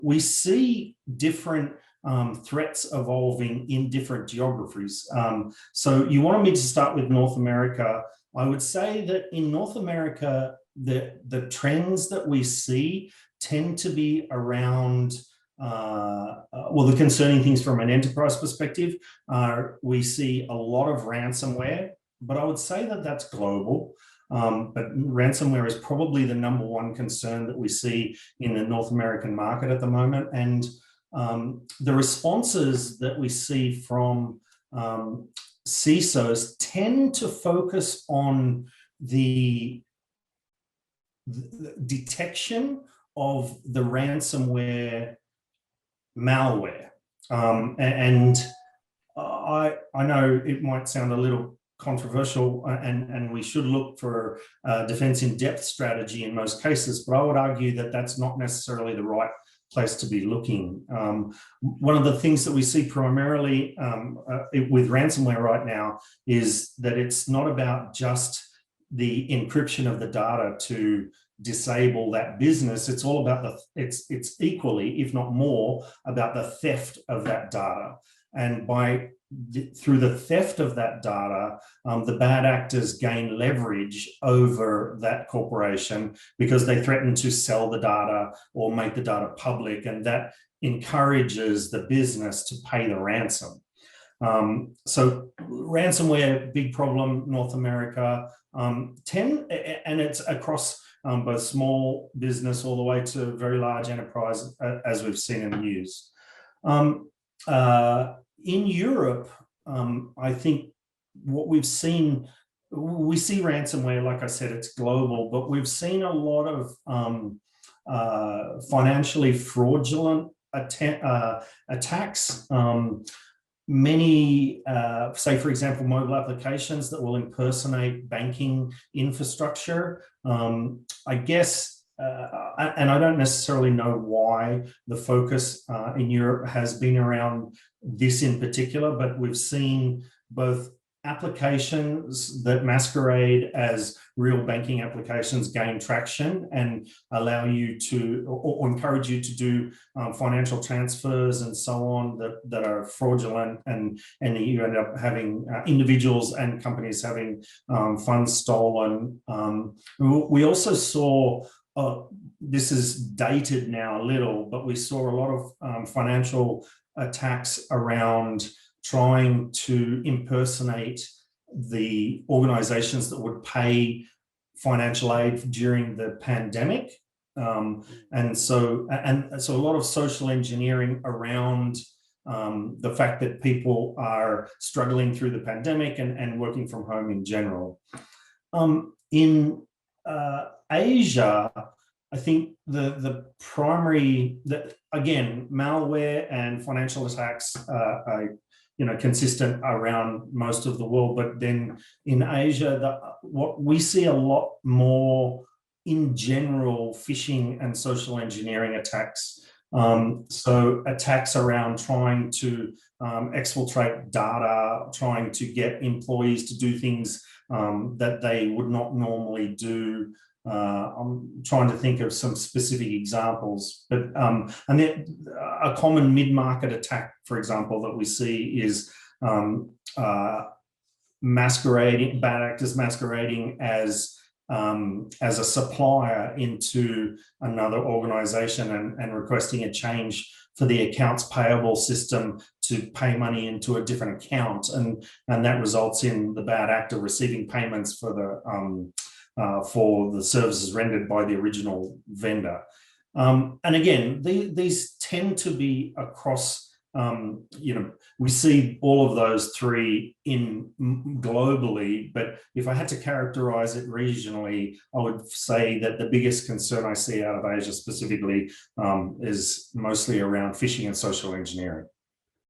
we see different threats evolving in different geographies. So you wanted me to start with North America. I would say that in North America, the trends that we see tend to be around, well, the concerning things from an enterprise perspective are we see a lot of ransomware, but I would say that that's global. But ransomware is probably the #1 concern that we see in the North American market at the moment. And the responses that we see from CISOs tend to focus on the detection of the ransomware malware. And I know it might sound a little controversial, and we should look for a defense in depth strategy in most cases, but I would argue that that's not necessarily the right place to be looking. One of the things that we see primarily with ransomware right now is that it's not about just the encryption of the data to disable that business. It's all about it's equally, if not more, about the theft of that data. And through the theft of that data, the bad actors gain leverage over that corporation because they threaten to sell the data or make the data public, and that encourages the business to pay the ransom. So ransomware, big problem, North America, and it's across both small business all the way to very large enterprise, as we've seen in the news. In Europe, I think what we've seen, we see ransomware, like I said, it's global, but we've seen a lot of financially fraudulent attacks. Many, say, for example, mobile applications that will impersonate banking infrastructure. I guess, and I don't necessarily know why the focus in Europe has been around this in particular, but we've seen both applications that masquerade as real banking applications gain traction and allow you to, or encourage you to do financial transfers and so on that are fraudulent, and you end up having individuals and companies having funds stolen. We also saw, this is dated now a little, but we saw a lot of financial attacks around trying to impersonate the organizations that would pay financial aid during the pandemic. And so a lot of social engineering around the fact that people are struggling through the pandemic and working from home in general. In Asia, I think the primary, again, malware and financial attacks are consistent around most of the world, but then in Asia, what we see a lot more in general, phishing and social engineering attacks. So attacks around trying to exfiltrate data, trying to get employees to do things that they would not normally do. I'm trying to think of some specific examples, but and then a common mid-market attack, for example, that we see is masquerading, bad actors masquerading as a supplier into another organization and requesting a change for the accounts payable system to pay money into a different account, and that results in the bad actor receiving payments for the services rendered by the original vendor. And again, these tend to be across, we see all of those three globally, but if I had to characterize it regionally, I would say that the biggest concern I see out of Asia specifically is mostly around phishing and social engineering.